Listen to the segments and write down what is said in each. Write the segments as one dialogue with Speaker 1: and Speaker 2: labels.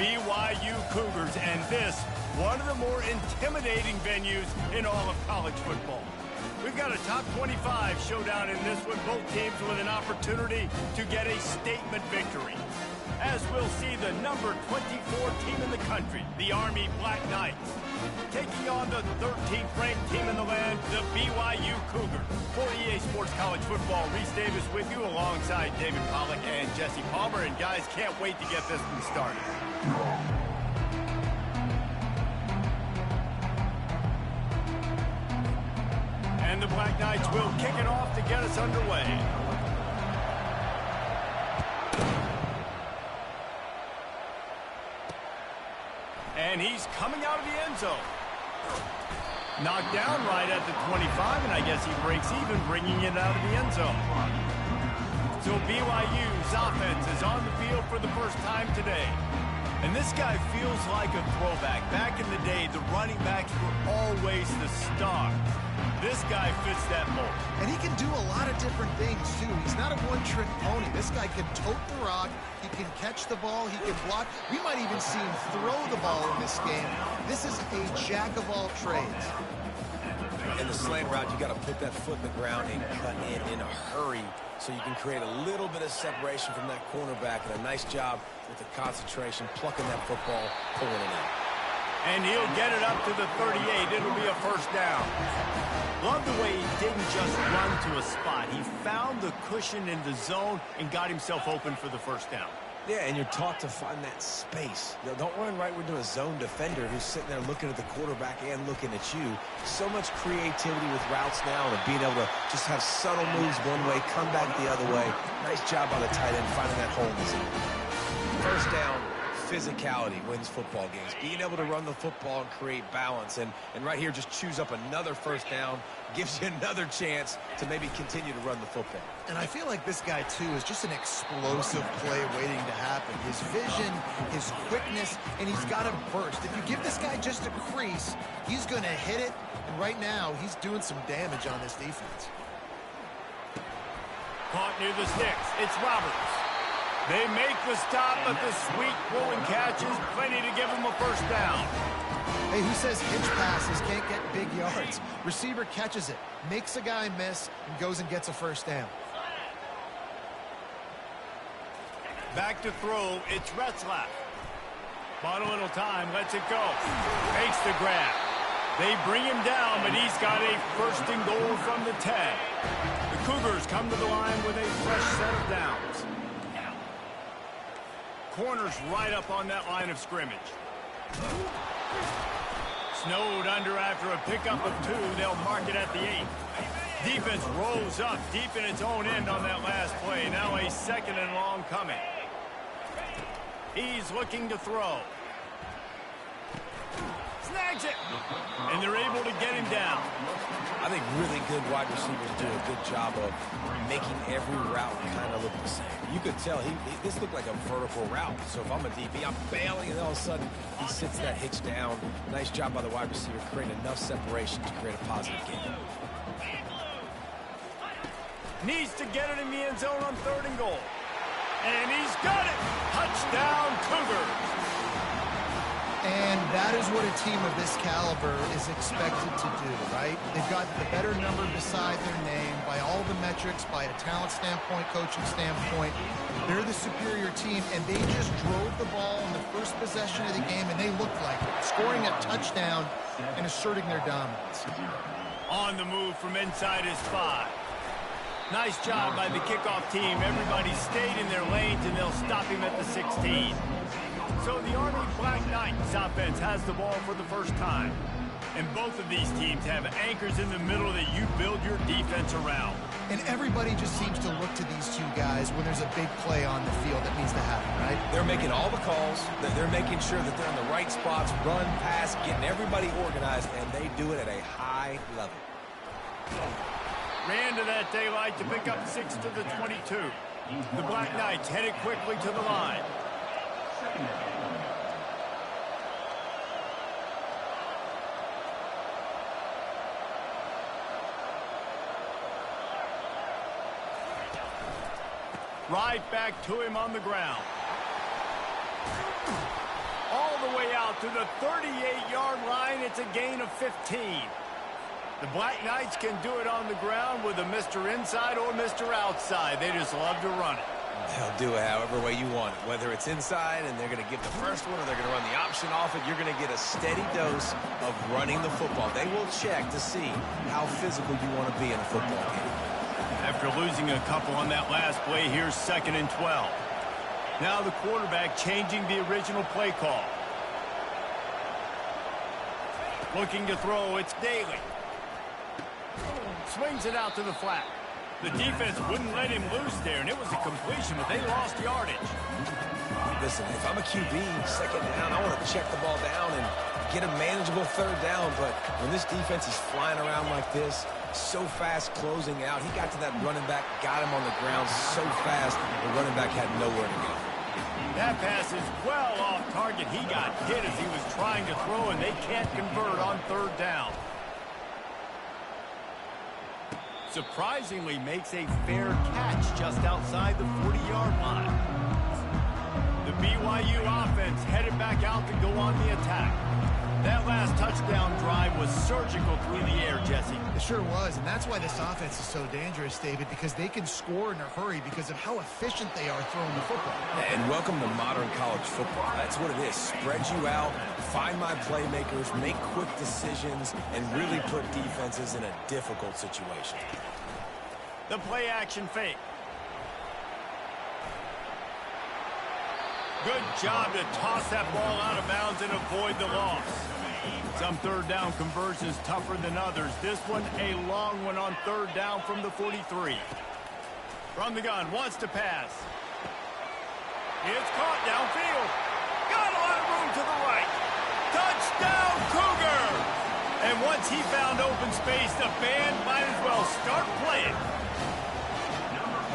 Speaker 1: BYU Cougars, and this, one of the more intimidating venues in all of college football. We've got a top 25 showdown in this one, both teams with an opportunity to get a statement victory. As we'll see the number 24 team in the country, the Army Black Knights, taking on the 13th ranked team in the land, the BYU Cougars. For EA Sports College Football, Reese Davis with you alongside David Pollack and Jesse Palmer. And guys, can't wait to get this one started. And the Black Knights will kick it off to get us underway. And he's coming out of the end zone. Knocked down right at the 25, and I guess he breaks even, bringing it out of the end zone. So BYU's offense is on the field for the first time today. And this guy feels like a throwback. Back in the day, the running backs were always the star. This guy fits that mold.
Speaker 2: And he can do a lot of different things, too. He's not a one-trick pony. This guy can tote the rock. He can catch the ball. He can block. We might even see him throw the ball in this game. This is a jack of all trades.
Speaker 3: In the slant route, you got to put that foot in the ground and cut in a hurry so you can create a little bit of separation from that cornerback. And a nice job with the concentration, plucking that football, pulling it out.
Speaker 1: And he'll get it up to the 38. It'll be a first down. Love the way he didn't just run to a spot. He found the cushion in the zone and got himself open for the first down.
Speaker 3: Yeah, and you're taught to find that space. You know, don't run right into a zone defender who's sitting there looking at the quarterback and looking at you. So much creativity with routes now and being able to just have subtle moves one way, come back the other way. Nice job by the tight end finding that hole in the zone. First down. Physicality wins football games. Being able to run the football and create balance. And right here, just choose up another first down. Gives you another chance to maybe continue to run the football.
Speaker 2: And I feel like this guy, too, is just an explosive play waiting to happen. His vision, his quickness, and he's got a burst. If you give this guy just a crease, he's going to hit it. And right now, he's doing some damage on this defense.
Speaker 1: Caught near the sticks. It's Roberts. They make the stop, but the sweet rolling catch is plenty to give him a first down.
Speaker 2: Hey, who says hitch passes can't get big yards? Receiver catches it, makes a guy miss, and goes and gets a first down.
Speaker 1: Back to throw, it's Retzlaff. Bought a little time, lets it go. Makes the grab. They bring him down, but he's got a first and goal from the 10. The Cougars come to the line with a fresh set of downs. Corners right up on that line of scrimmage. Snowed under after a pickup of 2. They'll mark it at the 8. Defense rolls up deep in its own end on that last play. Now a second and long coming. He's looking to throw. Snags it. And they're able to get him down.
Speaker 3: I think really good wide receivers do a good job of making every route kind of look the same. You could tell this looked like a vertical route. So if I'm a DB, I'm bailing, and all of a sudden he sits that hitch down. Nice job by the wide receiver, creating enough separation to create a positive game.
Speaker 1: Needs to get it in the end zone on 3rd and goal. And he's got it. Touchdown, Cougars.
Speaker 2: And that is what a team of this caliber is expected to do, right? They've got the better number beside their name by all the metrics, by a talent standpoint, coaching standpoint. They're the superior team, and they just drove the ball in the first possession of the game, and they looked like it, scoring a touchdown and asserting their dominance.
Speaker 1: On the move from inside his 5. Nice job by the kickoff team. Everybody stayed in their lanes, and they'll stop him at the 16. So the Army Black Knights offense has the ball for the first time. And both of these teams have anchors in the middle that you build your defense around.
Speaker 2: And everybody just seems to look to these two guys when there's a big play on the field that needs to happen, right?
Speaker 3: They're making all the calls. They're making sure that they're in the right spots, run, pass, getting everybody organized, and they do it at a high level.
Speaker 1: Ran to that daylight to pick up 6 to the 22. The Black Knights headed quickly to the line. Right back to him on the ground. out to the 38-yard line. It's a gain of 15. The Black Knights can do it on the ground with a Mr. Inside or Mr. Outside. They just love to run it.
Speaker 3: They'll do it however way you want it. Whether it's inside and they're going to give the first one or they're going to run the option off it, you're going to get a steady dose of running the football. They will check to see how physical you want to be in a football game.
Speaker 1: After losing a couple on that last play, here's 2nd and 12. Now the quarterback changing the original play call. Looking to throw, it's Daly. Swings it out to the flat. The defense wouldn't let him loose there, and it was a completion, but they lost yardage.
Speaker 3: Listen, if I'm a QB, 2nd down, I want to check the ball down and get a manageable 3rd down, but when this defense is flying around like this, so fast closing out, he got to that running back, got him on the ground so fast, the running back had nowhere to go.
Speaker 1: That pass is well off target. He got hit as he was trying to throw, and they can't convert on 3rd down. Surprisingly makes a fair catch just outside the 40-yard line. The BYU offense headed back out to go on the attack. That last touchdown drive was surgical through the air, Jesse.
Speaker 2: It sure was, and that's why this offense is so dangerous, David, because they can score in a hurry because of how efficient they are throwing the football.
Speaker 3: And welcome to modern college football. That's what it is. Spread you out, find my playmakers, make quick decisions, and really put defenses in a difficult situation.
Speaker 1: The play action fake. Good job to toss that ball out of bounds and avoid the loss. Some 3rd down conversions tougher than others. This one a long one on 3rd down from the 43. From the gun, wants to pass. It's caught downfield. Got a lot of room to the right. Touchdown, Cougar! And once he found open space, the band might as well start playing.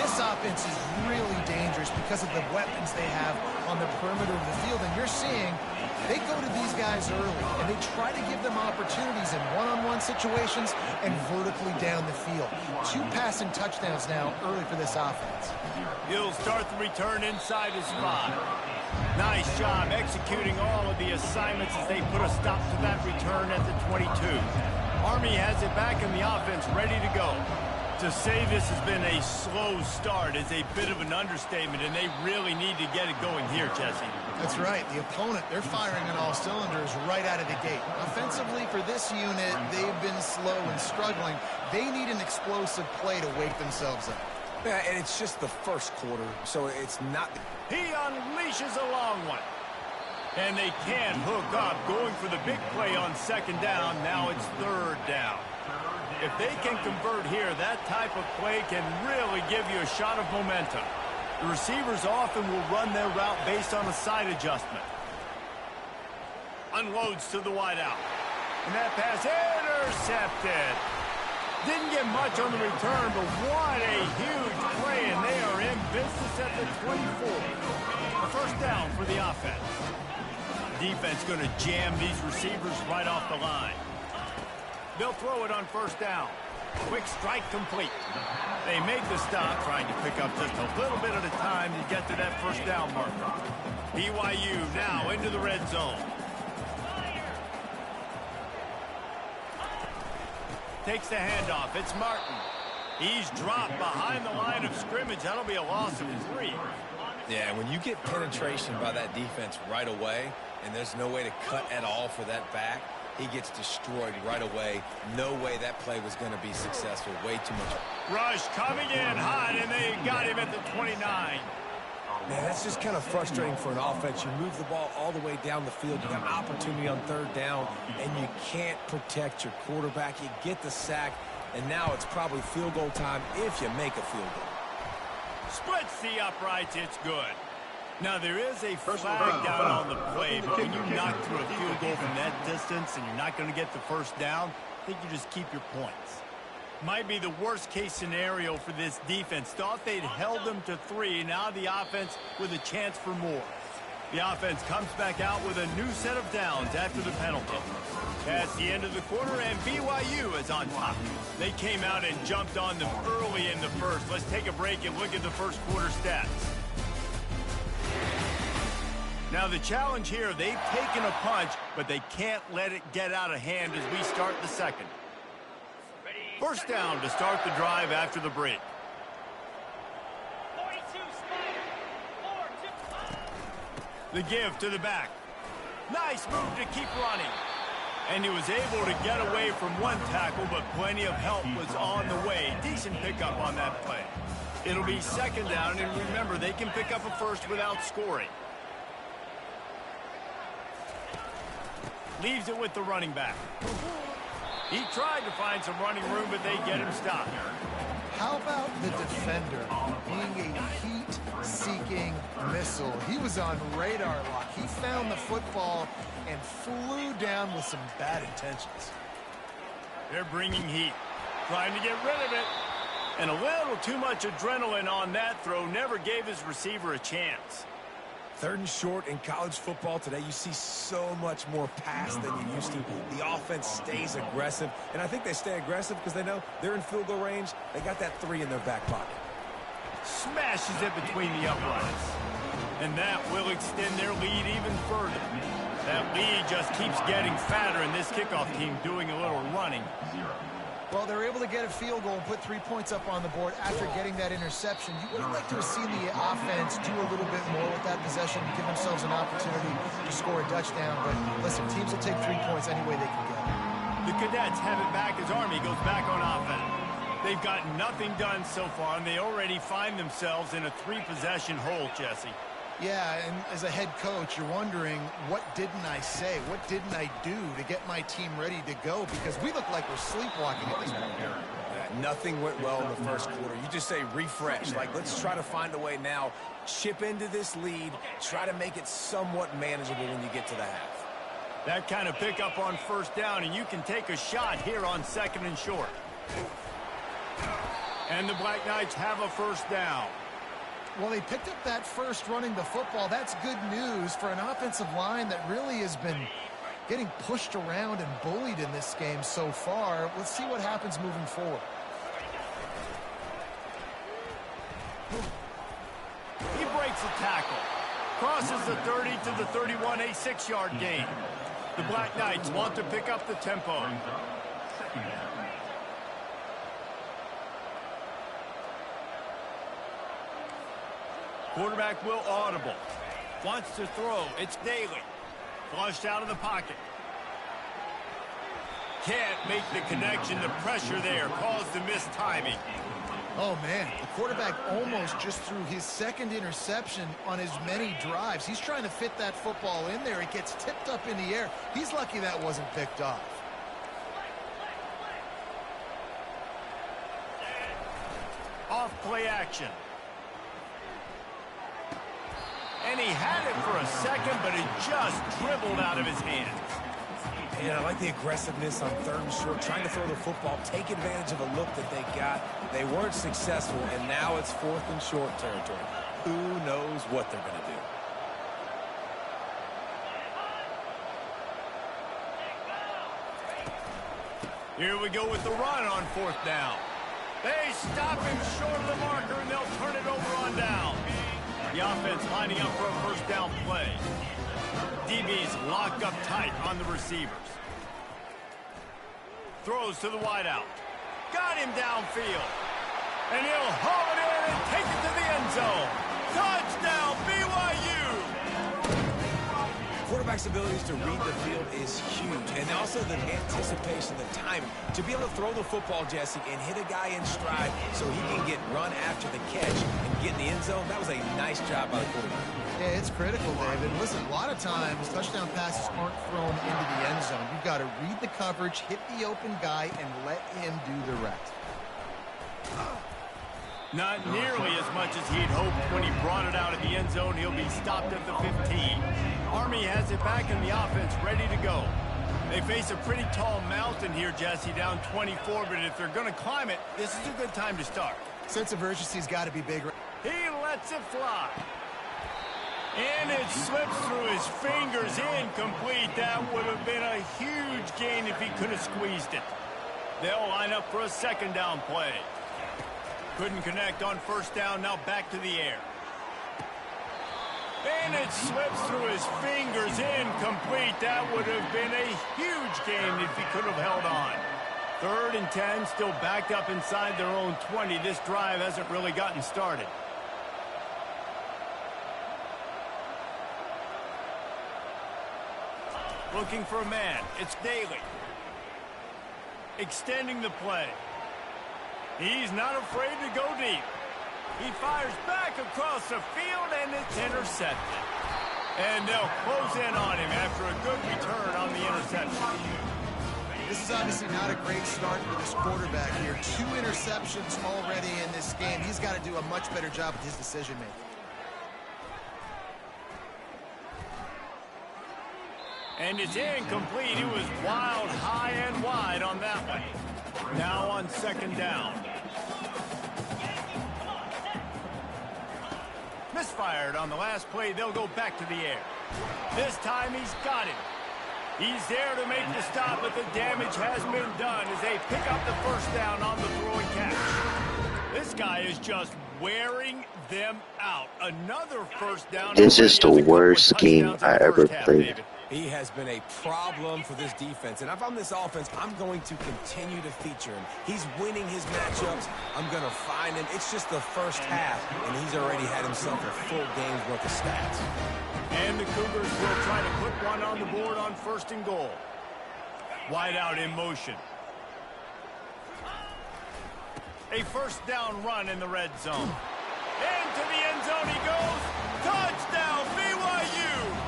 Speaker 2: This offense is really dangerous because of the weapons they have on the perimeter of the field. And you're seeing they go to these guys early, and they try to give them opportunities in one-on-one situations and vertically down the field. 2 passing touchdowns now early for this offense.
Speaker 1: He'll start the return inside his 5. Nice job executing all of the assignments as they put a stop to that return at the 22. Army has it back in the offense, ready to go. To say this has been a slow start is a bit of an understatement, and they really need to get it going here, Jesse.
Speaker 2: That's right. The opponent, they're firing on all cylinders right out of the gate. Offensively, for this unit, they've been slow and struggling. They need an explosive play to wake themselves up.
Speaker 3: Yeah, and it's just the first quarter, so it's not...
Speaker 1: He unleashes a long one. And they can hook up, going for the big play on 2nd down. Now it's 3rd down. If they can convert here, that type of play can really give you a shot of momentum. The receivers often will run their route based on a side adjustment. Unloads to the wideout. And that pass intercepted. Didn't get much on the return, but what a huge play, and they are in business at the 24. A 1st down for the offense. Defense going to jam these receivers right off the line. They'll throw it on 1st down. Quick strike complete. They make the stop, trying to pick up just a little bit at a time to get to that 1st down marker. BYU now into the red zone. Takes the handoff. It's Martin. He's dropped behind the line of scrimmage. That'll be a loss of 3.
Speaker 3: Yeah, when you get penetration by that defense right away, and there's no way to cut at all for that back, he gets destroyed right away. No way that play was going to be successful. Way too much.
Speaker 1: Rush coming in hot, and they got him at the 29.
Speaker 3: Man, that's just kind of frustrating for an offense. You move the ball all the way down the field. You got an opportunity on 3rd down, and you can't protect your quarterback. You get the sack, and now it's probably field goal time if you make a field goal.
Speaker 1: Splits the uprights. It's good. Now, there is a flag down on the play, but when you knock through a field goal from that distance and you're not going to get the 1st down, I think you just keep your points. Might be the worst-case scenario for this defense. Thought they'd held them to 3. Now the offense with a chance for more. The offense comes back out with a new set of downs after the penalty. Past the end of the quarter, and BYU is on top. They came out and jumped on them early in the 1st. Let's take a break and look at the 1st quarter stats. Now the challenge here, they've taken a punch, but they can't let it get out of hand as we start the second. First down to start the drive after the break. The give to the back. Nice move to keep running. And he was able to get away from one tackle, but plenty of help was on the way. Decent pickup on that play. It'll be second down, and remember, they can pick up a first without scoring. Leaves it with the running back. He tried to find some running room, but they get him stopped.
Speaker 2: How about the defender being a heat-seeking missile? He was on radar lock. He found the football and flew down with some bad intentions.
Speaker 1: They're bringing heat, trying to get rid of it. And a little too much adrenaline on that throw never gave his receiver a chance.
Speaker 3: 3rd and short in college football today. You see so much more pass than you used to. The offense stays aggressive, and I think they stay aggressive because they know they're in field goal range. They got that 3 in their back pocket.
Speaker 1: Smashes it between the uprights. And that will extend their lead even further. That lead just keeps getting fatter, and this kickoff team doing a little running.
Speaker 2: Well, they're able to get a field goal and put 3 points up on the board after getting that interception. You would have liked to have seen the offense do a little bit more with that possession, give themselves an opportunity to score a touchdown. But listen, teams will take 3 points any way they can get it.
Speaker 1: The Cadets have it back as Army goes back on offense. They've got nothing done so far, and they already find themselves in a 3-possession hole, Jesse.
Speaker 2: Yeah, and as a head coach, you're wondering, what didn't I say? What didn't I do to get my team ready to go? Because we look like we're sleepwalking at this point.
Speaker 3: Nothing went well in the first quarter. You just say refresh. Like, let's try to find a way now. Chip into this lead. Try to make it somewhat manageable when you get to the half.
Speaker 1: That kind of pickup on first down, and you can take a shot here on 2nd and short. And the Black Knights have a first down.
Speaker 2: Well, they picked up that first running the football. That's good news for an offensive line that really has been getting pushed around and bullied in this game so far. Let's see what happens moving forward.
Speaker 1: He breaks a tackle. Crosses the 30 to the 31, a 6-yard gain. The Black Knights want to pick up the tempo. Quarterback will audible. Wants to throw. It's Daly. Flushed out of the pocket. Can't make the connection. The pressure there caused the missed timing.
Speaker 2: Oh, man. The quarterback almost just threw his 2nd interception on as many drives. He's trying to fit that football in there. It gets tipped up in the air. He's lucky that wasn't picked off.
Speaker 1: Off play action. And he had it for a second, but it just dribbled out of his hands.
Speaker 3: And I like the aggressiveness on 3rd and short, trying to throw the football, take advantage of a look that they got. They weren't successful, and now it's 4th and short territory. Who knows what they're going to do?
Speaker 1: Here we go with the run on 4th down. They stop him short of the marker, and they'll turn it over on down. The offense lining up for a first down play. DB's locked up tight on the receivers. Throws to the wideout. Got him downfield. And he'll haul it in and take it to the end zone. Touchdown, BYU!
Speaker 3: Quarterback's abilities to read the field is huge. And also the anticipation, the timing. To be able to throw the football, Jesse, and hit a guy in stride so he can get run after the catch and get in the end zone, that was a nice job by the quarterback.
Speaker 2: Yeah, it's critical, David. Listen, a lot of times touchdown passes aren't thrown into the end zone. You've got to read the coverage, hit the open guy, and let him do the rest.
Speaker 1: Not nearly as much as he'd hoped when he brought it out of the end zone. He'll be stopped at the 15. Army has it back in the offense, ready to go. They face a pretty tall mountain here, Jesse, down 24, but if they're going to climb it, this is a good time to start.
Speaker 2: Sense of urgency's got to be big.
Speaker 1: He lets it fly. And it slips through his fingers, incomplete. That would have been a huge gain if he could have squeezed it. They'll line up for a 2nd down play. Couldn't connect on 1st down, now back to the air. And it slips through his fingers, incomplete. That would have been a huge game if he could have held on. 3rd and 10, still backed up inside their own 20. This drive hasn't really gotten started. Looking for a man. It's Daly. Extending the play. He's not afraid to go deep. He fires back across the field, and it's intercepted. And they'll close in on him after a good return on the interception.
Speaker 2: This is obviously not a great start for this quarterback here. 2 interceptions already in this game. He's got to do a much better job with his decision-making.
Speaker 1: And it's incomplete. It was wild, high and wide on that one. Now on 2nd down. Misfired on the last play. They'll go back to the air. This time he's got him. He's there to make the stop, but the damage has been done as they pick up the 1st down on the throwing catch. This guy is just wearing them out. Another 1st down.
Speaker 4: This is the worst game I ever played.
Speaker 3: He has been a problem for this defense. And if I'm this offense, I'm going to continue to feature him. He's winning his matchups. I'm going to find him. It's just the first half, and he's already had himself a full game's worth of stats.
Speaker 1: And the Cougars will try to put one on the board on 1st and goal. Wide out in motion. A 1st down run in the red zone. Into the end zone he goes. Touchdown, BYU!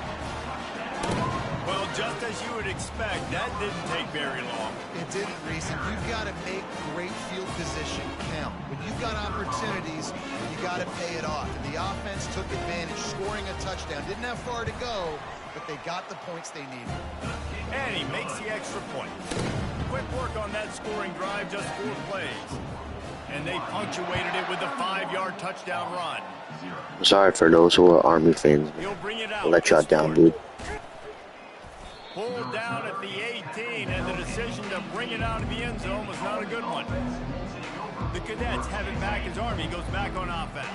Speaker 1: Well, just as you would expect, that didn't take very long.
Speaker 2: It didn't, Reese, and you've got to make great field position count. When you've got opportunities, you got to pay it off. And the offense took advantage, scoring a touchdown. Didn't have far to go, but they got the points they needed.
Speaker 1: And he makes the extra point. Quick work on that scoring drive, just 4 plays. And they punctuated it with a 5-yard touchdown run.
Speaker 4: I'm sorry for those who are Army fans.
Speaker 1: He'll bring it out.
Speaker 4: I'll let y'all down, dude.
Speaker 1: Pulled down at the 18, and the decision to bring it out of the end zone was not a good one. The Cadets have it back as Army goes back on offense.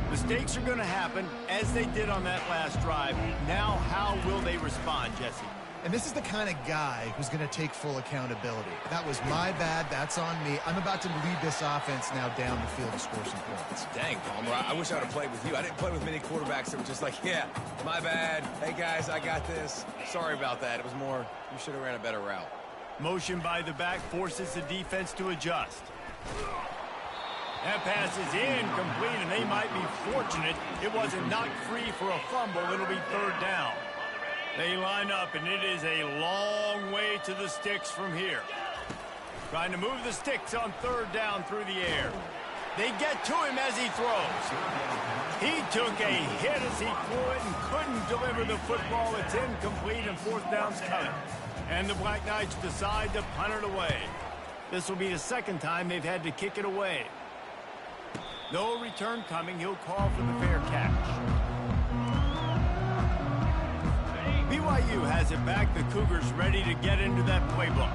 Speaker 1: Mistakes are going to happen, as they did on that last drive. Now, how will they respond, Jesse?
Speaker 2: And this is the kind of guy who's going to take full accountability. That was my bad. That's on me. I'm about to lead this offense now down the field to score some points.
Speaker 3: Dang, Palmer, I wish I would have played with you. I didn't play with many quarterbacks that were just like, yeah, my bad. Hey, guys, I got this. Sorry about that. It was more, you should have ran a better route.
Speaker 1: Motion by the back forces the defense to adjust. That pass is incomplete, and they might be fortunate it wasn't knocked free for a fumble. It'll be 3rd down. They line up, and it is a long way to the sticks from here. Trying to move the sticks on 3rd down through the air. They get to him as he throws. He took a hit as he threw it and couldn't deliver the football. It's incomplete, and 4th down's coming. And the Black Knights decide to punt it away. This will be the 2nd time they've had to kick it away. No return coming. He'll call for the fair catch. BYU has it back. The Cougars ready to get into that playbook.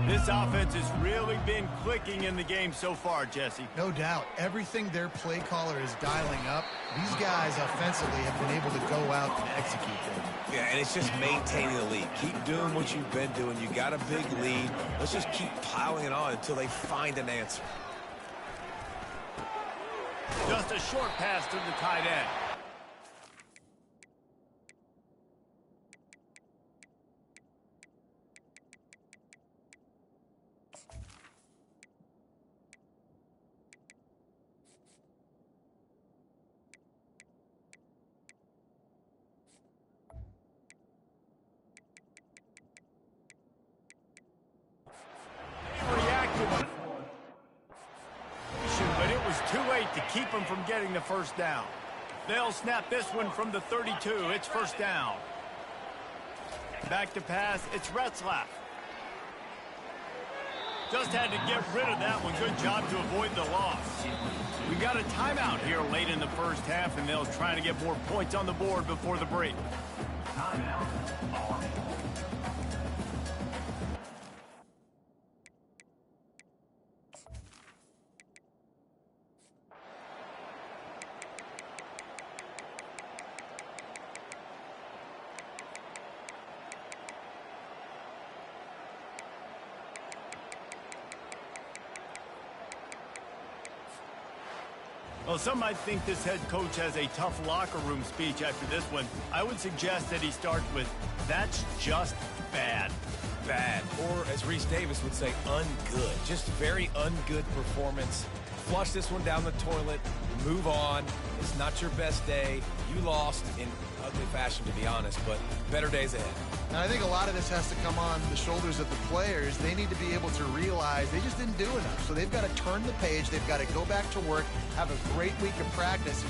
Speaker 1: This offense has really been clicking in the game so far, Jesse.
Speaker 2: No doubt. Everything their play caller is dialing up, these guys offensively have been able to go out and execute them.
Speaker 3: Yeah, and it's just maintaining the lead. Keep doing what you've been doing. You got a big lead. Let's just keep piling it on until they find an answer.
Speaker 1: Just a short pass to the tight end. But it was too late to keep them from getting the 1st down. They'll snap this one from the 32. It's 1st down. Back to pass. It's Retzlaff. Just had to get rid of that one. Good job to avoid the loss. We got a timeout here late in the 1st half, and they'll try to get more points on the board before the break. Timeout. Well, some might think this head coach has a tough locker room speech after this one. I would suggest that he starts with, "That's just bad."
Speaker 3: Bad, or as Reese Davis would say, ungood. Just very ungood performance. Flush this one down the toilet, move on. It's not your best day. You lost in ugly fashion, to be honest, but better days ahead.
Speaker 2: And I think a lot of this has to come on the shoulders of the players. They need to be able to realize they just didn't do enough. So they've got to turn the page. They've got to go back to work, have a great week of practice.